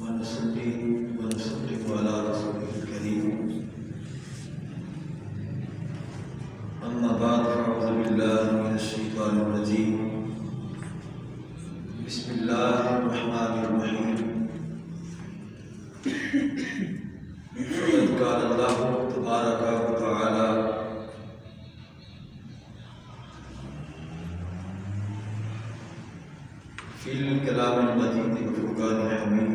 ونصلي ونسلم على رسوله الكريم. أما بعد فأعوذ بالله من الشيطان الرجيم. بسم الله الرحمن الرحيم. فقد قال الله تبارك وتعالى في الكلام المجيد والفرقان الحميد: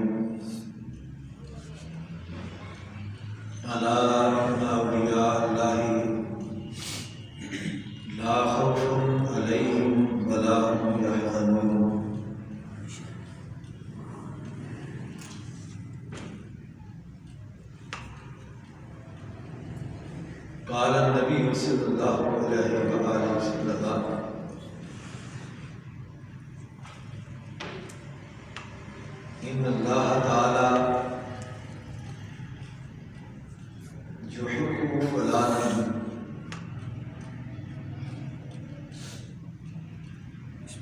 ألا إن أولياء الله لا خوف عليهم ولا هم يحزنون. قال النبي صلى الله عليه وآله وسلم: إن الله تعالى يحب فلانا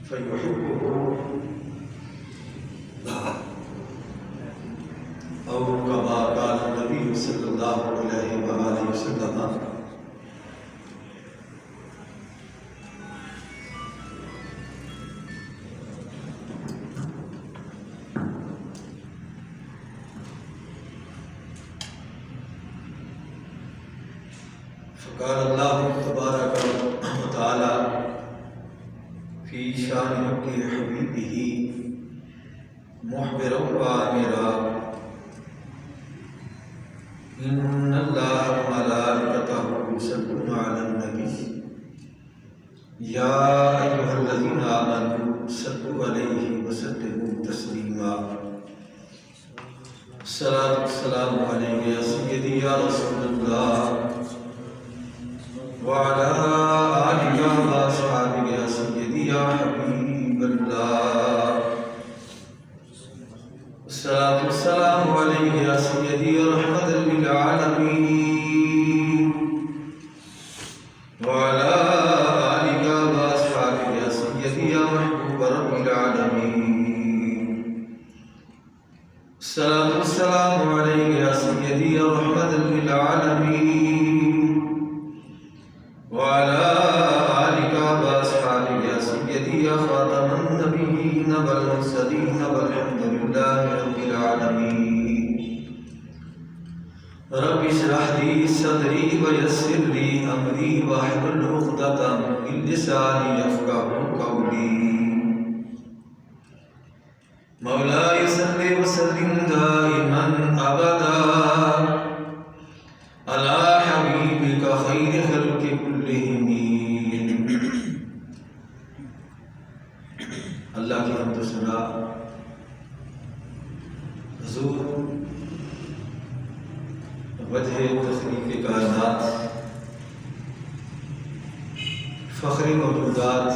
فيحبه، أو كما قال النبي صلى الله عليه وآله وسلم: فقال الله تبارك وتعالى في شان حبيبه مخبرا وآمرا: إن الله وملائكته يصلون على النبي يا أيها الذين آمنوا صلوا عليه وسلموا تسليما. الصلاة والسلام عليك يا سيدي يا رسول الله وعلى آلك وأصحابك يا سيدي يا حبيب الله. الصلاة والسلام عليك يا سيدي يا رحمة للعالمين وعلى آلك وأصحابك يا سيدي يا محبوب رب العالمين. الصلاة والسلام عليك يا سيدي يا رحمة للعالمين وعلى آلك وأصحابك يا سيدي يا خاتم النبيين والمرسلين والحمد لله رب العالمين. رب اشرح لي صدري ويسر لي أمري واحلل عقدة من لساني يفقهوا قولي. مولاي صل وسلم دائما أبدا على حبيبك خير خلق كلهم. اللہ کی حمد و ثنا حضور وجہ تخلیق کائنات فخر موجودات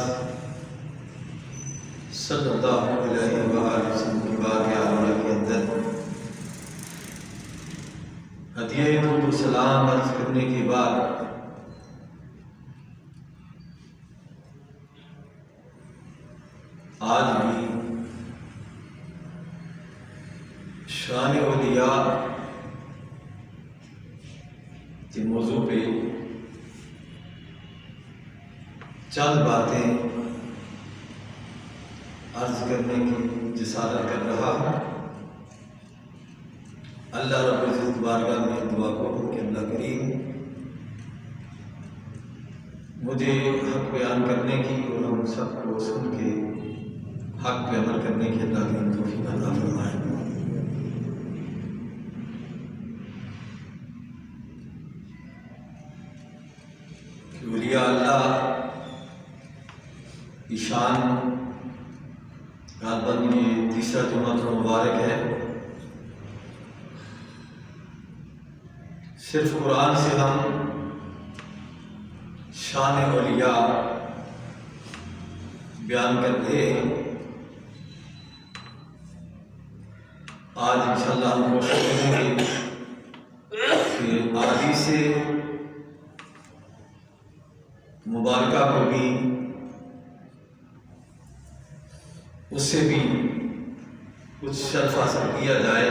صلی اللہ علیہ وآلہ وسلم کی بارگاہ عالیہ کے اندر ہدیہ درود و سلام عرض کرنے کے بعد آج بھی شان اولیاء کے موضوع پہ چند باتیں عرض کرنے کی جسارت کر رہا ہوں. اللہ رب العزت بارگاہ میں دعا کروں کہ اللہ کریم مجھے حق بیان کرنے کی اور ہم سب کو سن کے حق پہ عمل کرنے کی اللہ کریم توفیق عطا فرمائے. کہ اولیاء اللہ کی شان غالباً یہ تیسرا جمعہ مبارک ہے. صرف قرآن سے ہم شان اولیاء بیان کرتے ہیں. آج انشاءاللہ ہم کوشش کریں گے کہ احادیث مبارکہ کو بھی اس سے بھی کچھ شرف حاصل کیا جائے۔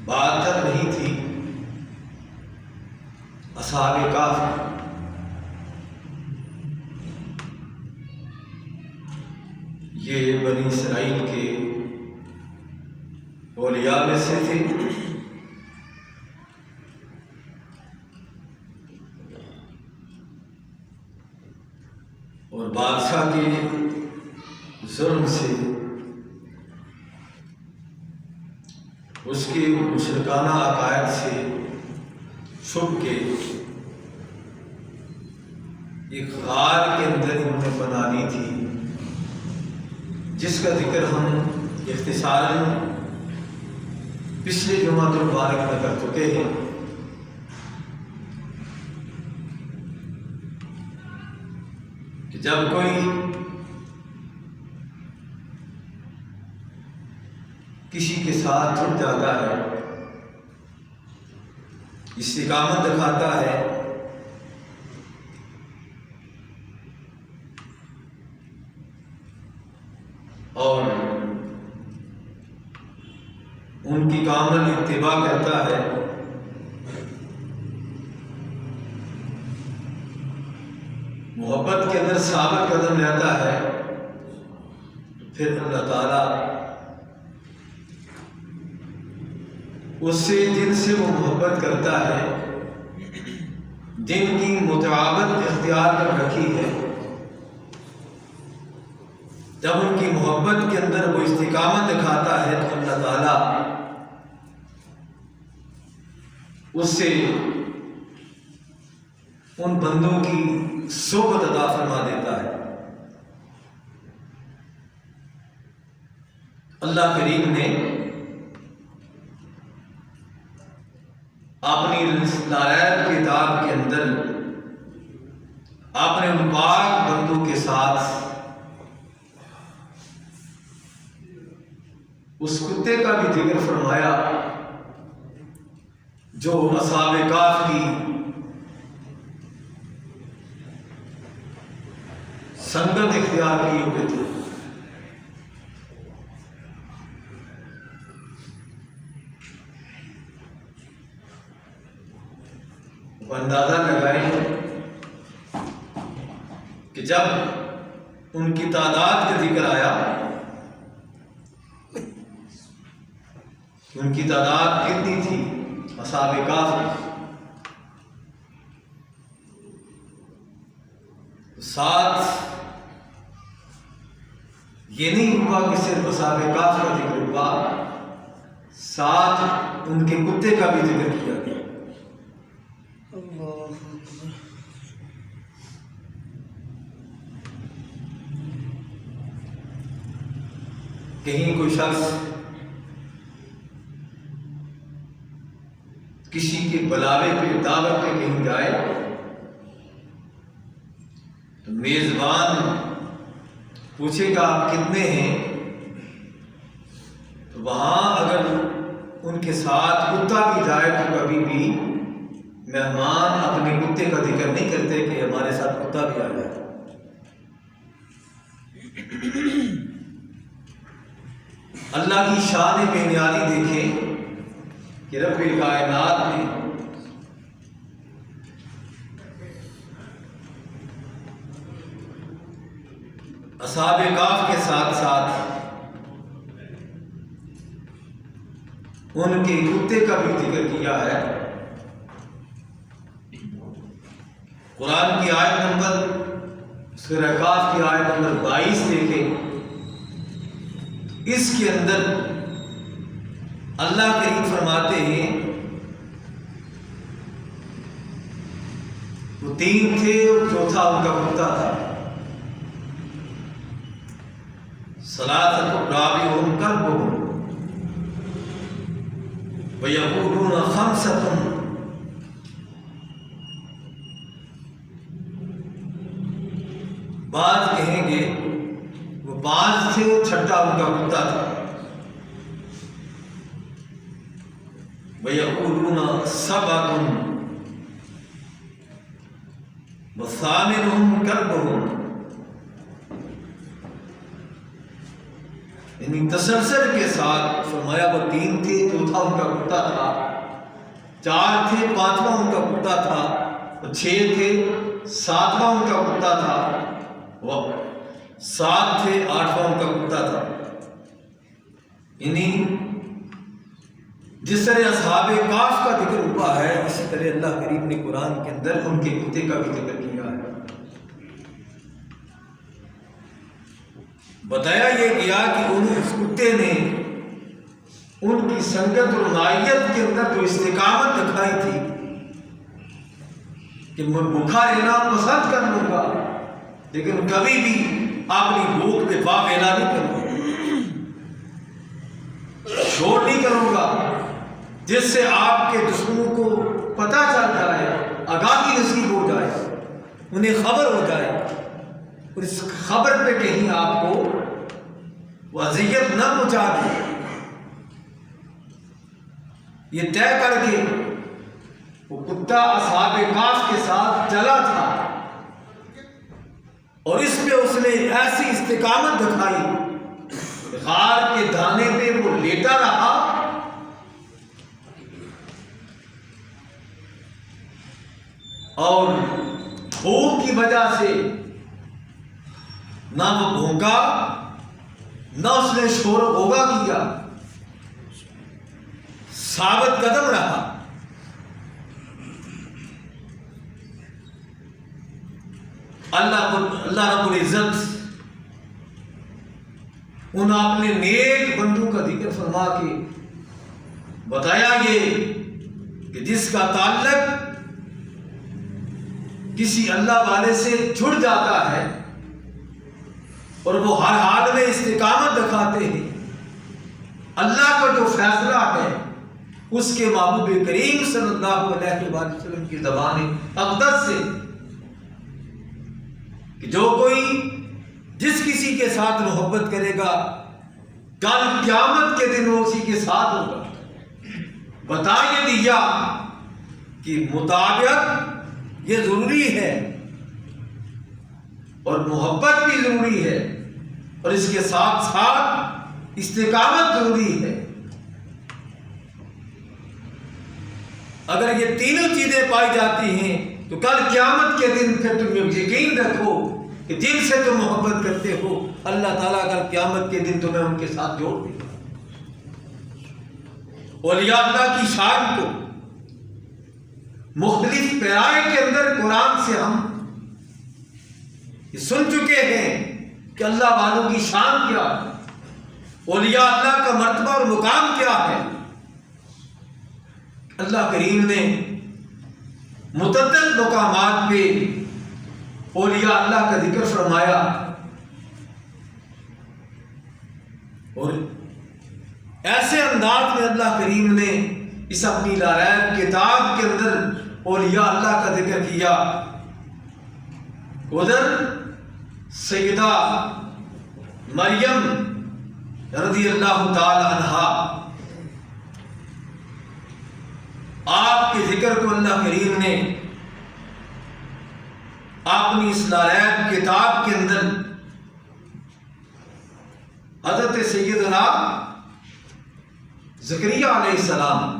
بات کر رہی تھی اصحاب کہف، یہ بنی اسرائیل کے اولیاء میں سے تھے، اور بادشاہ کے ظلم سے، اس کے مشرکانہ عقائد سے چھپ کے ایک غار کے اندر انہوں نے بنا لی تھی، جس کا ذکر ہم اختصاراً پچھلے جمعہ المبارک میں کر چکے ہیں۔ کہ جب کوئی کسی کے ساتھ جڑ جاتا ہے، استقامت دکھاتا ہے، اور ان کی کامل اتباع کرتا ہے، محبت کے اندر ثابت قدم رہتا ہے، تو پھر اللہ تعالیٰ اس سے، جن سے وہ محبت کرتا ہے، جن کی مطابقت اختیار کر رکھی ہے، جب ان کی محبت کے اندر وہ استقامت دکھاتا ہے تو اللہ تعالیٰ اس سے ان بندوں کی صحبت عطا فرما دیتا ہے۔ اللہ کریم نے اپنی لائق کتاب کے اندر اپنے ان پاک بندوں کے ساتھ اس کتے کا بھی ذکر فرمایا جو اصحاب کہف کی سنگت اختیار کیے ہوئے تھے۔ وہ اندازہ لگائیں کہ جب ان کی تعداد کا ذکر آیا، ان کی تعداد کتنی تھی اصحاب کہف، 7، یہ نہیں ہوا کہ صرف اصحاب کہف کا ذکر ہوا، 7 ان کے کتے کا بھی ذکر کیا گیا۔ کہیں کوئی شخص کسی کے بلاوے پہ، دعوت پہ کہیں جائے تو میزبان پوچھے گا آپ کتنے ہیں، تو وہاں اگر ان کے ساتھ کتا بھی جائے تو کبھی بھی مہمان اپنے کتے کا ذکر نہیں کرتے کہ ہمارے ساتھ کتا بھی آ جائے۔ اللہ کی شان بے نیازی دیکھیں کہ رب کائنات نے اصحاب کہف کے ساتھ ساتھ ان کے کتے کا بھی ذکر کیا ہے۔ قرآن کی آیت نمبر سورہ کہف کی آیت نمبر 22 دیکھیں، اس کے اندر اللہ کریم فرماتے ہیں وہ 3 تھے اور چوتھا ان کا کتا تھا۔ ثلاثۃ رابعہم کلبہم ویقولون خمسۃ، بعض کہیں گے وہ 5 تھے اور چھٹا ان کا کتا تھا۔ وَيَقُولُونَ سَبْعَةٌ وَثَامِنُهُمْ كَلْبُهُمْ، یعنی تسلسل کے ساتھ فرمایا وہ 3 تھے، چوتھا ان کا کتا تھا، 4 تھے، 5واں ان کا کتا تھا، 6 تھے، 7واں ان کا کتا تھا، 7 تھے، 8واں ان کا کتا تھا۔ یعنی جس طرح اصحاب کاف کا ذکر ہوا ہے، اسی طرح اللہ کریم نے قرآن کے اندر ان کے کتے کا بھی ذکر کیا ہے۔ بتایا یہ گیا کہ اس کتے نے ان کی سنگت اور معیت کے اندر جو استقامت دکھائی تھی کہ میں بھوکا رہنا پسند کر لوں گا لیکن کبھی بھی اپنی بھوک پہ باویلا نہیں کروں گا، شور نہیں کروں گا، جس سے آپ کے دشمنوں کو پتہ چل جائے، آگاہی نصیب ہو جائے، انہیں خبر ہو جائے، اور اس خبر پہ کہیں آپ کو وہ اذیت نہ پہنچا دے۔ یہ طے کر کے وہ کتا اصحاب کاف کے ساتھ چلا تھا، اور اس پہ اس نے ایسی استقامت دکھائی، غار کے دانے پہ وہ لیٹا رہا، اور بھوک کی وجہ سے نہ وہ بھونکا نہ اس نے شور غوغا کیا، ثابت قدم رہا۔ اللہ رب العزت ان اپنے نیک بندوں کا ذکر فرما کے بتایا یہ کہ جس کا تعلق کسی اللہ والے سے جڑ جاتا ہے اور وہ ہر حال میں استقامت دکھاتے ہیں، اللہ کا جو فیصلہ ہے اس کے محبوب کریم صلی اللہ علیہ وآلہ وسلم کی زبان اقدس سے کہ جو کوئی جس کسی کے ساتھ محبت کرے گا کل قیامت کے دن وہ اسی کے ساتھ ہوگا۔ بتا یہ دیا کہ مطابقت یہ ضروری ہے اور محبت بھی ضروری ہے، اور اس کے ساتھ ساتھ استقامت ضروری ہے۔ اگر یہ تینوں چیزیں پائی جاتی ہیں تو کل قیامت کے دن پھر تم یقین رکھو کہ جن سے تم محبت کرتے ہو اللہ تعالیٰ کل قیامت کے دن تمہیں ان کے ساتھ جوڑ دے گا۔ اولیاء اللہ کی شان کو مختلف پیرائے کے اندر قرآن سے ہم سن چکے ہیں کہ اللہ والوں کی شان کیا ہے، اولیاء اللہ کا مرتبہ اور مقام کیا ہے۔ اللہ کریم نے متعدد مقامات پہ اولیاء اللہ کا ذکر فرمایا، اور ایسے انداز میں اللہ کریم نے اس اپنی لا ریب کتاب کے اندر اولیاء اللہ کا ذکر کیا۔ ادھر سیدہ مریم رضی اللہ تعالی عنہا، آپ کے ذکر کو اللہ کریم نے اپنی اس لا ریب کتاب کے اندر حضرت سیدنا زکریا علیہ السلام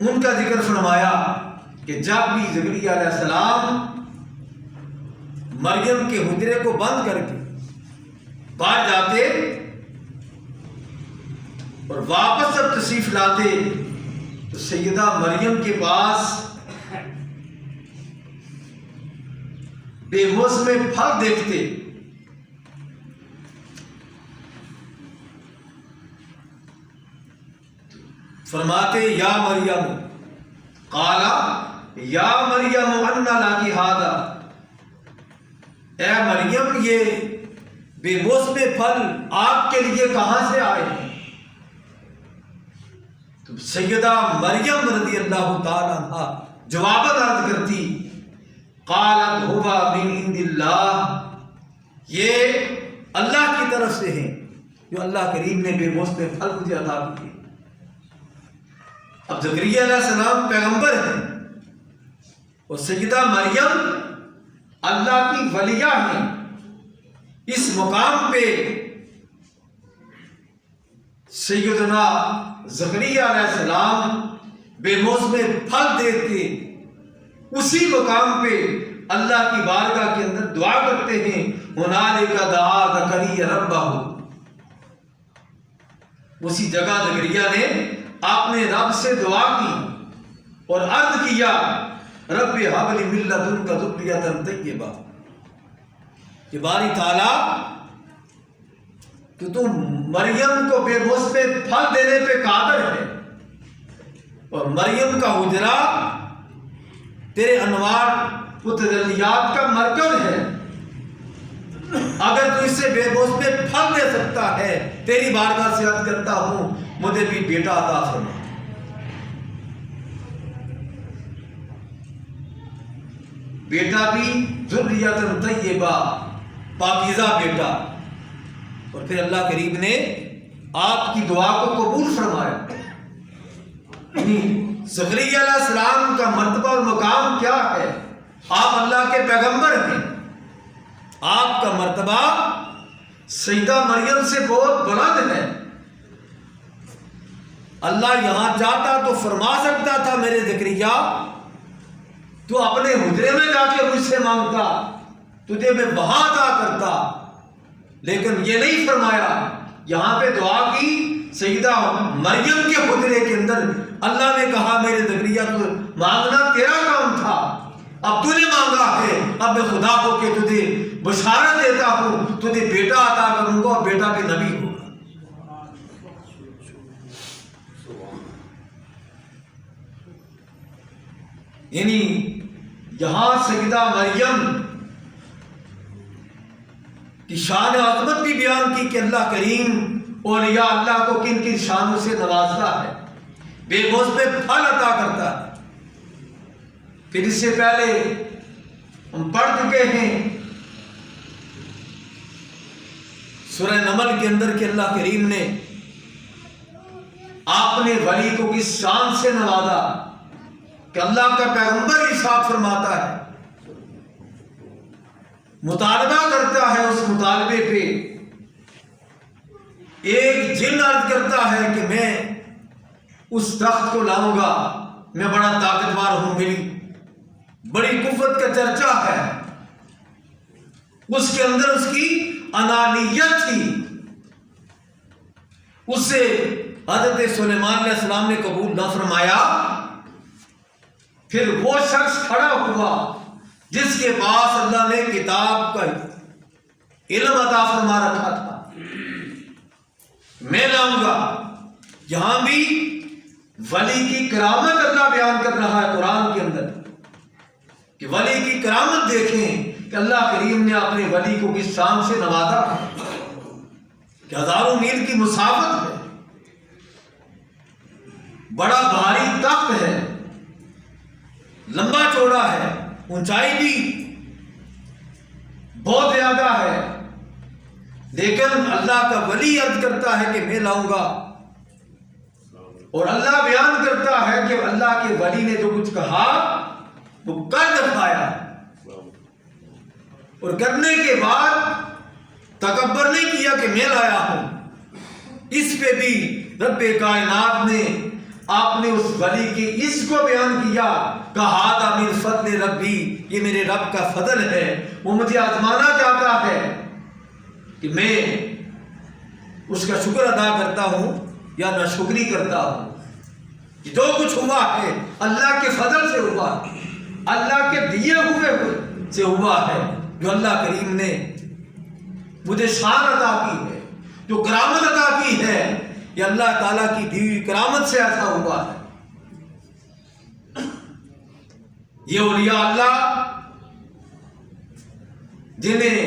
ان کا ذکر فرمایا کہ جب بھی زکریا علیہ السلام مریم کے حجرے کو بند کر کے باہر جاتے اور واپس جب تشریف لاتے تو سیدہ مریم کے پاس بے موسم پھل دیکھتے، فرماتے یا مریم، قالا یا مریم انا لاکی ھذا، اے مریم یہ بے موسم پھل آپ کے لیے کہاں سے آئے ہیں؟ تو سیدہ مریم رضی اللہ تعالی عنہا جواباً عرض کرتی، قالت هو من عند اللہ، یہ اللہ کی طرف سے ہیں جو اللہ کریم نے بے موسم پھل مجھے عطا کیے۔ اب زکریا علیہ السلام پیغمبر ہیں اور سیدہ مریم اللہ کی ولیہ ہیں، اس مقام پہ سیدنا زکریا علیہ السلام بے موسم پھل دیتے اسی مقام پہ اللہ کی بارگاہ کے اندر دعا کرتے ہیں، ہنالک دعا زکریا ربہ، اسی جگہ زکریا نے اپنے رب سے دعا کی اور عرض کیا رب ہب لی من لدنک ذریۃ طیبہ، کہ باری تعالیٰ کہ تم مریم کو بے موسم پھل دینے پہ قادر ہے، اور مریم کا حجرہ تیرے انوار و تجلیات کا مرکز ہے، اگر تو اس سے بے موسم پھل دے سکتا ہے تیری بارگاہ سے عرض کرتا ہوں مجھے بھی بیٹا عطا فرما۔ بیٹا بھی ذریۃ طیبہ، پاکیزہ بیٹا۔ اور پھر اللہ کریم نے آپ کی دعا کو قبول فرمایا۔ زکریا علیہ السلام کا مرتبہ اور مقام کیا ہے؟ آپ اللہ کے پیغمبر ہیں، آپ کا مرتبہ سیدہ مریم سے بہت بلند ہے۔ اللہ یہاں چاہتا تو فرما سکتا تھا میرے زکریا تو اپنے حجرے میں جا کے مجھ سے مانگتا، تجھے میں وہاں عطا کرتا، لیکن یہ نہیں فرمایا۔ یہاں پہ دعا کی سیدہ مریم کے حجرے کے اندر، اللہ نے کہا میرے زکریا تو مانگنا تیرا کام تھا، اب تو نے مانگا ہے، اب میں خدا ہو کے تجھے بشارت دیتا ہوں تجھے بیٹا عطا کروں گا اور بیٹا بھی نبی ہوگا۔ یعنی یہاں سیدہ مریم کی شان عظمت بھی بیان کی کہ اللہ کریم اولیاء اللہ کو کن کن شانوں سے نوازتا ہے، بے موسم پھل عطا کرتا ہے۔ پھر اس سے پہلے ہم پڑھ چکے ہیں سورہ نمل کے اندر کہ اللہ کریم نے اپنے ولی کو کس شان سے نوازا کہ اللہ کا پیغمبر ارشاد فرماتا ہے، مطالبہ کرتا ہے، اس مطالبے پہ ایک جن عرض کرتا ہے کہ میں اس تخت کو لاؤں گا، میں بڑا طاقتور ہوں، میری بڑی قوت کا چرچا ہے۔ اس کے اندر اس کی انانیت تھی، اسے حضرت سلیمان علیہ السلام نے قبول نہ فرمایا۔ پھر وہ شخص کھڑا ہوا جس کے پاس اللہ نے کتاب کا علم عطا فرما رکھا تھا، میں لاؤں گا۔ یہاں بھی ولی کی کرامت اللہ بیان کر رہا ہے قرآن کے اندر کہ ولی کی کرامت دیکھیں کہ اللہ کریم نے اپنے ولی کو کس شان سے نوازا کہ ہزاروں میل کی مسافت ہے، بڑا بھاری تخت ہے، لمبا چوڑا ہے، اونچائی بھی بہت زیادہ ہے، لیکن اللہ کا ولی عرض کرتا ہے کہ میں لاؤں گا، اور اللہ بیان کرتا ہے کہ اللہ کے ولی نے جو کچھ کہا وہ کر دکھایا، اور کرنے کے بعد تکبر نہیں کیا کہ میں لایا ہوں۔ اس پہ بھی رب کائنات نے آپ نے اس ولی کی اس کو بیان کیا کہ ھذا من فضل ربی، یہ میرے رب کا فضل ہے، وہ مجھے آزمانا چاہتا ہے کہ میں اس کا شکر ادا کرتا ہوں یا ناشکری کرتا ہوں۔ جو کچھ ہوا ہے اللہ کے فضل سے ہوا ہے، اللہ کے دیے ہوئے سے ہوا ہے، جو اللہ کریم نے مجھے شان عطا کی ہے، جو کرامت عطا کی ہے، یہ اللہ تعالیٰ کی دی ہوئی کرامت سے ایسا ہوا ہے۔ یہ اولیاء اللہ جنہیں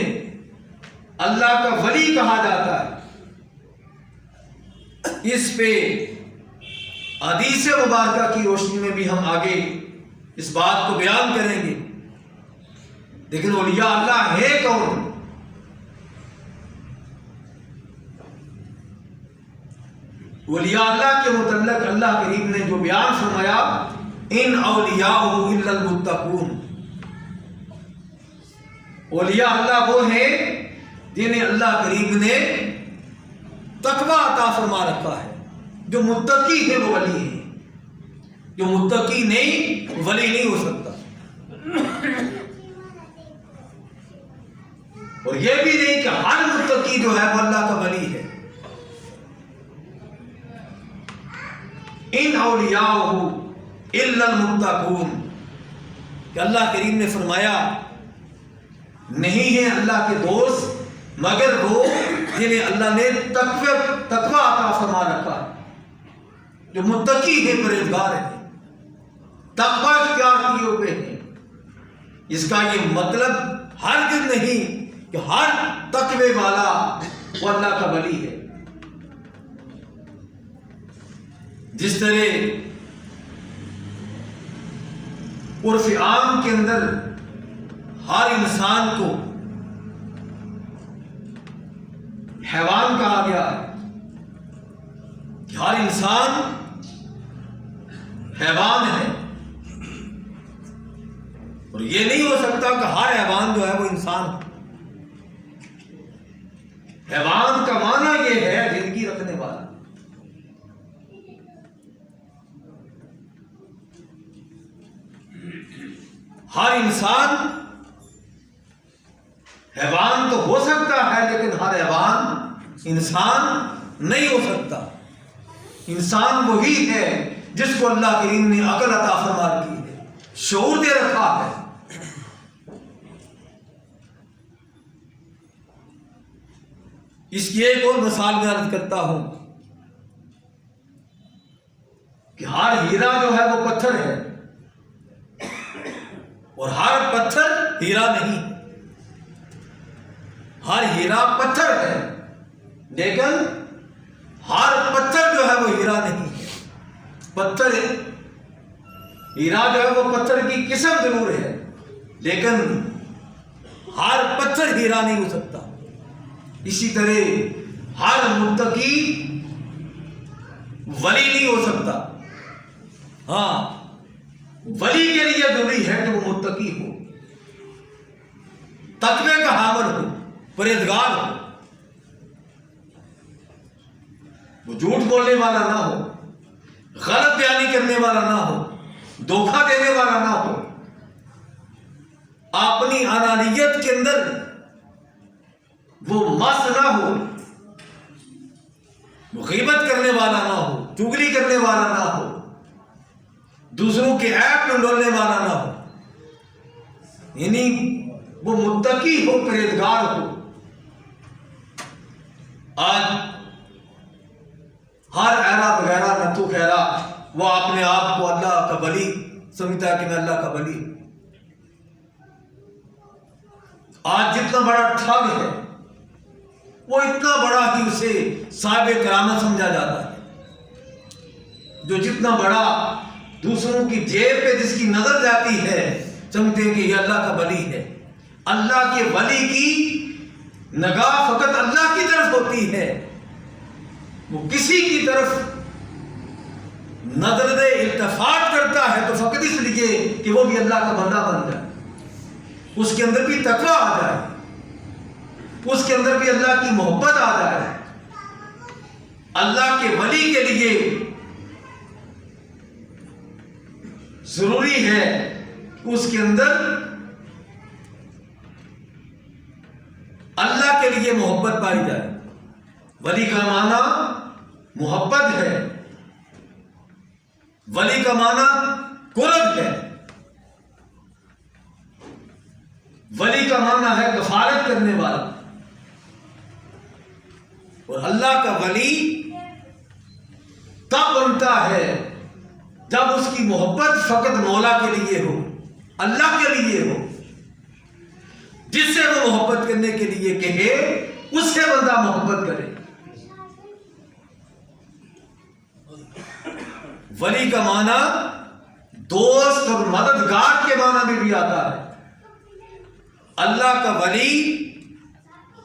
اللہ کا ولی کہا جاتا ہے، اس پہ حدیث مبارکہ کی روشنی میں بھی ہم آگے اس بات کو بیان کریں گے۔ لیکن اولیاء اللہ ہے کون؟ اولیاء اللہ کے متعلق اللہ کریم نے جو بیان فرمایا، ان اولیاءہ الا المتقون، اولیاء اللہ وہ ہیں جنہیں اللہ کریم نے تقوی عطا فرما رکھا ہے. جو متقی ہے وہ ولی ہے، جو متقی نہیں ولی نہیں ہو سکتا. اور یہ بھی نہیں کہ ہر متقی جو ہے وہ اللہ کا ولی ہے. ان اولیاءہ الا المتقون، کہ اللہ کریم نے فرمایا نہیں ہے اللہ کے دوست مگر وہ جنہیں اللہ نے تقوی عطا فرما رکھا ہے، جو متقی ہے، پرہیزگار ہے، تقوی اختیار کیے ہوئے ہیں. اس کا یہ مطلب ہرگز نہیں کہ ہر تقوی والا وہ اللہ کا ولی ہے. جس طرح عرف عام کے اندر ہر انسان کو حیوان کہا گیا ہے، کہ ہر انسان حیوان ہے، اور یہ نہیں ہو سکتا کہ ہر حیوان جو ہے وہ انسان ہے. حیوان کا معنی یہ ہے زندگی رکھنے والا. ہر انسان حیوان تو ہو سکتا ہے لیکن ہر حیوان انسان نہیں ہو سکتا. انسان وہی ہے جس کو اللہ کریم نے عقل عطا فرما رکھی ہے، شعور دے رکھا ہے. اس کی ایک اور مثال میں عرض کرتا ہوں کہ ہر ہیرا جو ہے وہ پتھر ہے، اور ہر پتھر ہیرا نہیں. ہر ہیرا پتھر ہے لیکن ہر پتھر جو ہے وہ ہیرا نہیں ہے. پتھر ہیرا جو ہے وہ پتھر کی قسم ضرور ہے لیکن ہر پتھر ہیرا نہیں ہو سکتا. اسی طرح ہر متقی ولی نہیں ہو سکتا. ہاں، ولی کے لیے ضروری ہے کہ وہ متقی ہو، تقوی کا حامل ہو، پرہیزگار ہو، وہ جھوٹ بولنے والا نہ ہو، غلط بیانی کرنے والا نہ ہو، دھوکہ دینے والا نہ ہو، اپنی انانیت کے اندر وہ مست نہ ہو، غیبت کرنے والا نہ ہو، چغلی کرنے والا نہ ہو، دوسروں کے عیب میں ڈولنے والا نہ ہو. یعنی وہ متقی ہو، پرہیزگار ہو. آج ہر ایرا وغیرہ نتو خیرا وہ اپنے آپ کو اللہ کا ولی سمجھتا ہے کہ میں اللہ کا ولی. آج جتنا بڑا ٹھگ ہے وہ اتنا بڑا ہی اسے صاحب کرامت سمجھا جاتا ہے. جو جتنا بڑا دوسروں کی جیب پہ جس کی نظر جاتی ہے سمجھتے ہیں کہ یہ اللہ کا ولی ہے. اللہ کے ولی کی نگاہ فقط اللہ کی طرف ہوتی ہے، وہ کسی کی طرف نظر التفات کرتا ہے تو فقط اس لیے کہ وہ بھی اللہ کا بندہ بن جائے، اس کے اندر بھی تقویٰ آ جائے، اس کے اندر بھی اللہ کی محبت آ جائے. اللہ کے ولی کے لیے ضروری ہے کہ اس کے اندر اللہ کے لیے محبت پائی جائے. ولی کا معنی محبت ہے، ولی کا معنی قرب ہے، ولی کا معنی ہے کفارت کرنے والا. اور اللہ کا ولی تب بنتا ہے جب اس کی محبت فقط مولا کے لیے ہو، اللہ کے لیے ہو. جس سے وہ محبت کرنے کے لیے کہے اس سے بندہ محبت کرے. ولی کا معنی دوست اور مددگار کے معنی میں بھی آتا ہے. اللہ کا ولی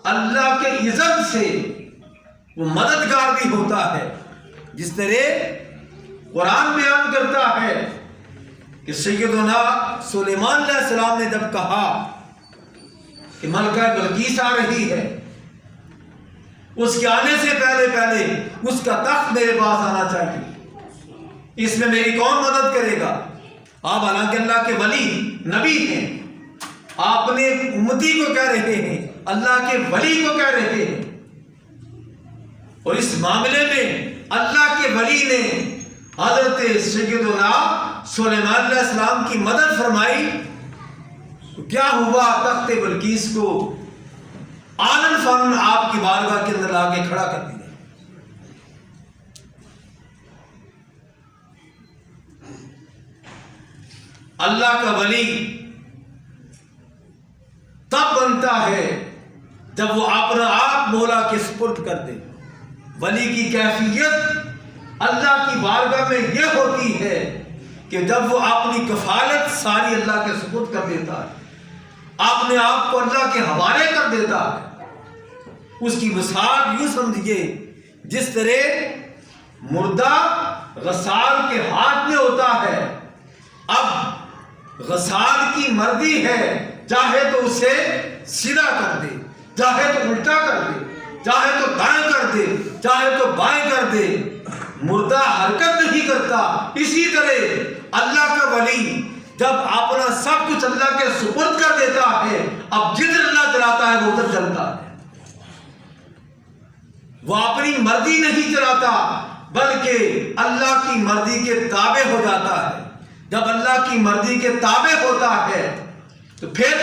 اللہ کے عزت سے وہ مددگار بھی ہوتا ہے. جس طرح قرآن بیان کرتا ہے کہ سیدنا سلیمان علیہ السلام نے جب کہا کہ ملکہ بلقیس آ رہی ہے اس کے آنے سے پہلے پہلے اس کا تخت میرے پاس آنا چاہیے، اس میں میری کون مدد کرے گا؟ آپ حالانکہ اللہ کے ولی نبی ہیں، آپ نے امتی کو کہہ رہے ہیں، اللہ کے ولی کو کہہ رہے ہیں، اور اس معاملے میں اللہ کے ولی نے حضرت سیدنا سلیمان علیہ السلام کی مدد فرمائی تو کیا ہوا؟ تخت بلقیس کو آنن فانن آپ کی بارگاہ کے اندر لا کے کھڑا کر دیا۔ اللہ کا ولی تب بنتا ہے جب وہ اپنا آپ مولا کے سپرد کر دے۔ ولی کی کیفیت اللہ کی بارگاہ میں یہ ہوتی ہے کہ جب وہ اپنی کفالت ساری اللہ کے سپرد کر دیتا ہے، اپنے آپ کو اللہ کے حوالے کر دیتا ہے۔ اس کی مثال یوں سمجھیے جس طرح مردہ غسال کے ہاتھ میں ہوتا ہے، اب غسال کی مرضی ہے، چاہے تو اسے سیدھا کر دے، چاہے تو الٹا کر دے، چاہے تو دائیں کر دے، چاہے تو بائیں کر دے، مردہ حرکت نہیں کرتا۔ اسی طرح اللہ کا ولی جب اپنا سب کچھ اللہ کے سپرد کر دیتا ہے، اب جدھر اللہ چلاتا ہے وہ ادھر چلتا ہے، وہ اپنی مرضی نہیں چلاتا بلکہ اللہ کی مرضی کے تابع ہو جاتا ہے۔ جب اللہ کی مرضی کے تابع ہوتا ہے تو پھر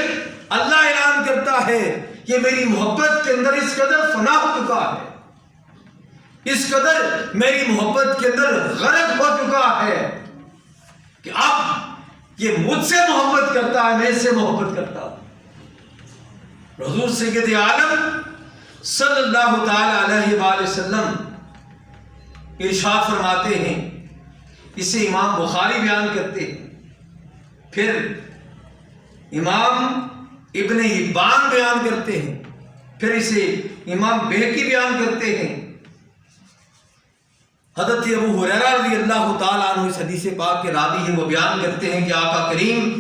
اللہ اعلان کرتا ہے کہ میری محبت کے اندر اس قدر فنا ہو چکا ہے، اس قدر میری محبت کے اندر غرق ہو چکا ہے کہ اب یہ مجھ سے محبت کرتا ہے، میں اس سے محبت کرتا ہوں۔ حضور سید عالم صلی اللہ تعالی علیہ وآلہ وسلم ارشاد فرماتے ہیں، اسے امام بخاری بیان کرتے ہیں، پھر امام ابن حبان بیان کرتے ہیں، پھر اسے امام بہقی بیان کرتے ہیں۔ حضرت ابو ہریرہ رضی اللہ تعالیٰ عنہ اس حدیث پاک کے راوی ہیں، وہ بیان کرتے ہیں کہ آقا کریم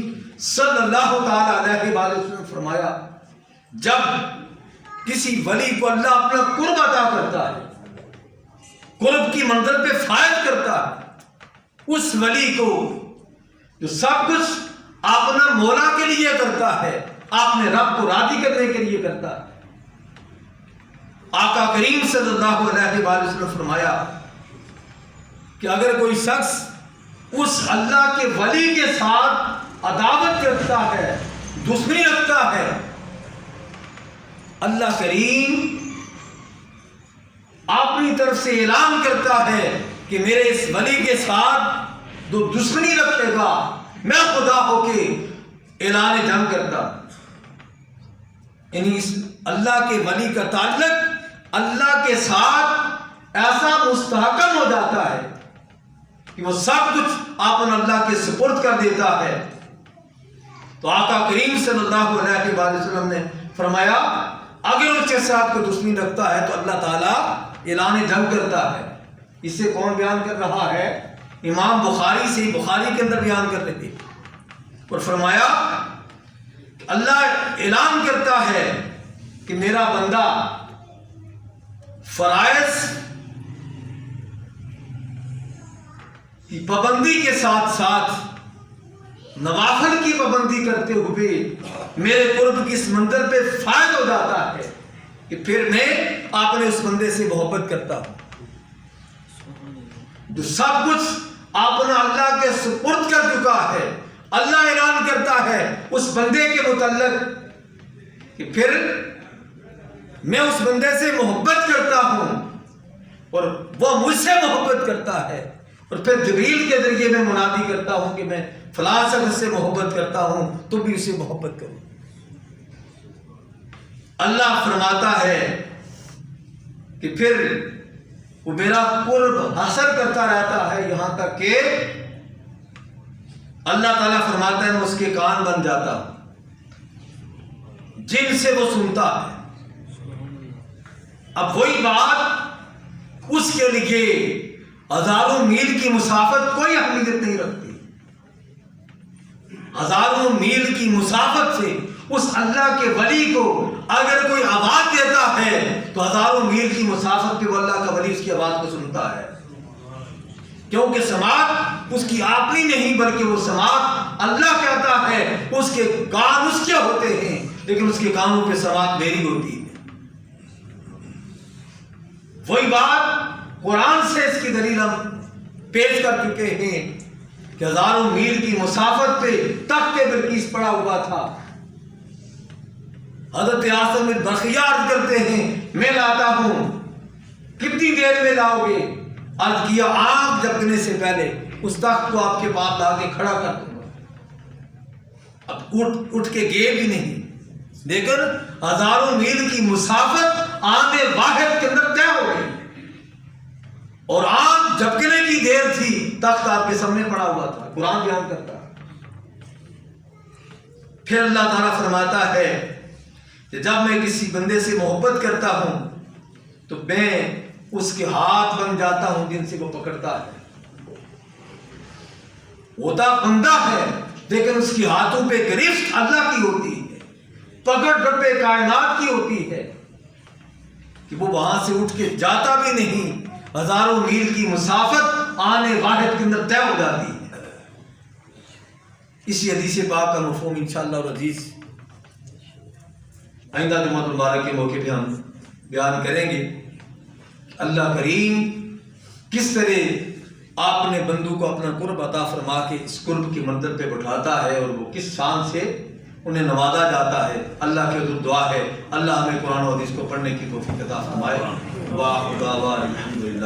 صلی اللہ تعالیٰ علیہ وآلہ وسلم فرمایا، جب کسی ولی کو اللہ اپنا قرب عطا کرتا ہے، قرب کی منزل پہ فائز کرتا ہے، اس ولی کو جو سب کچھ اپنا مولا کے لیے کرتا ہے، اپنے رب کو راضی کرنے کے لیے کرتا ہے، آقا کریم صلی اللہ علیہ وآلہ وسلم فرمایا کہ اگر کوئی شخص اس اللہ کے ولی کے ساتھ عداوت کرتا ہے، دشمنی رکھتا ہے، اللہ کریم اپنی طرف سے اعلان کرتا ہے کہ میرے اس ولی کے ساتھ جو دشمنی رکھے گا میں خدا ہو کے اعلان جنگ کرتا۔ یعنی اس اللہ کے ولی کا تعلق اللہ کے ساتھ ایسا مستحکم ہو جاتا ہے کہ وہ سب کچھ اپنا اللہ کے سپرد کر دیتا ہے۔ تو آقا کریم صلی اللہ علیہ وآلہ وسلم نے فرمایا اگر اس کے ساتھ کوئی دشمنی رکھتا ہے تو اللہ تعالیٰ اعلان جنگ کرتا ہے۔ اسے کون بیان کر رہا ہے؟ امام بخاری سے، بخاری کے اندر بیان کر رہے تھے، اور فرمایا کہ اللہ اعلان کرتا ہے کہ میرا بندہ فرائض کی پابندی کے ساتھ ساتھ نوافل کی پابندی کرتے ہوئے میرے قرب کی اس منزل پہ فائز ہو جاتا ہے کہ پھر میں اپنے اس بندے سے محبت کرتا ہوں، جو سب کچھ اپنا اللہ کے سپرد کر چکا ہے۔ اللہ اعلان کرتا ہے اس بندے کے متعلق کہ پھر میں اس بندے سے محبت کرتا ہوں اور وہ مجھ سے محبت کرتا ہے، اور پھر جبریل کے ذریعے میں منادی کرتا ہوں کہ میں فلاں شخص سے محبت کرتا ہوں، تو بھی اسے محبت کرو۔ اللہ فرماتا ہے کہ پھر وہ میرا قرب حاصل کرتا رہتا ہے یہاں تک کہ اللہ تعالیٰ فرماتا ہے میں اس کے کان بن جاتا ہوں جن سے وہ سنتا ہے۔ اب وہی بات اس کے لیے ہزاروں میل کی مسافت کوئی اہمیت نہیں رکھتی۔ ہزاروں میل کی مسافت سے اس اللہ کے ولی کو اگر کوئی آواز دیتا ہے تو ہزاروں میل کی مسافت پہ وہ اللہ کا ولی اس کی آواز کو سنتا ہے، کیونکہ سماعت اس کی اپنی نہیں بلکہ وہ سماعت اللہ کہتا ہے، اس کے کان اس کے ہوتے ہیں لیکن اس کے کانوں پہ سماعت میری ہوتی ہے۔ وہی بات قرآن سے اس کی دلیل ہم پیش کر چکے ہیں کہ ہزاروں میل کی مسافت پہ تخت بلقیس پڑا ہوا تھا۔ حضرت آسم میں برخیار کرتے ہیں میں لاتا ہوں، کتنی دیر میں لاؤ گے؟ عرض کیا آنکھ جھپکنے سے پہلے اس تخت کو آپ کے پاس لا کے کھڑا کر دوں گا۔ اب اٹھ کے گئے بھی نہیں، لیکن ہزاروں میل کی مسافت آن واحد کے اندر طے ہو گئی اور آنکھ جھپکنے کی دیر تھی، تخت آپ کے سامنے پڑا ہوا تھا۔ قرآن بیان کرتا پھر اللہ تعالیٰ فرماتا ہے کہ جب میں کسی بندے سے محبت کرتا ہوں تو میں اس کے ہاتھ بن جاتا ہوں جن سے وہ پکڑتا ہے۔ ہوتا بندہ ہے لیکن اس کی ہاتھوں پہ گرفت اللہ کی ہوتی ہے، پکڑ ڈبے کائنات کی ہوتی ہے کہ وہ وہاں سے اٹھ کے جاتا بھی نہیں، ہزاروں میل کی مسافت آنے واحد کے اندر طے ہو جاتی ہے۔ اسی حدیث پاک کا مفہوم انشاءاللہ العزیز آئندہ جمعۃ المبارک کے موقع پہ ہم بیان کریں گے۔ اللہ کریم کس طرح اپنے بندوں کو اپنا قرب عطا فرما کے اس قرب کی منزل پہ بٹھاتا ہے اور وہ کس شان سے انہیں نوازا جاتا ہے۔ اللہ کے حضور دعا ہے اللہ ہمیں قرآن و حدیث کو پڑھنے کی توفیق عطا فرمائے۔ واہ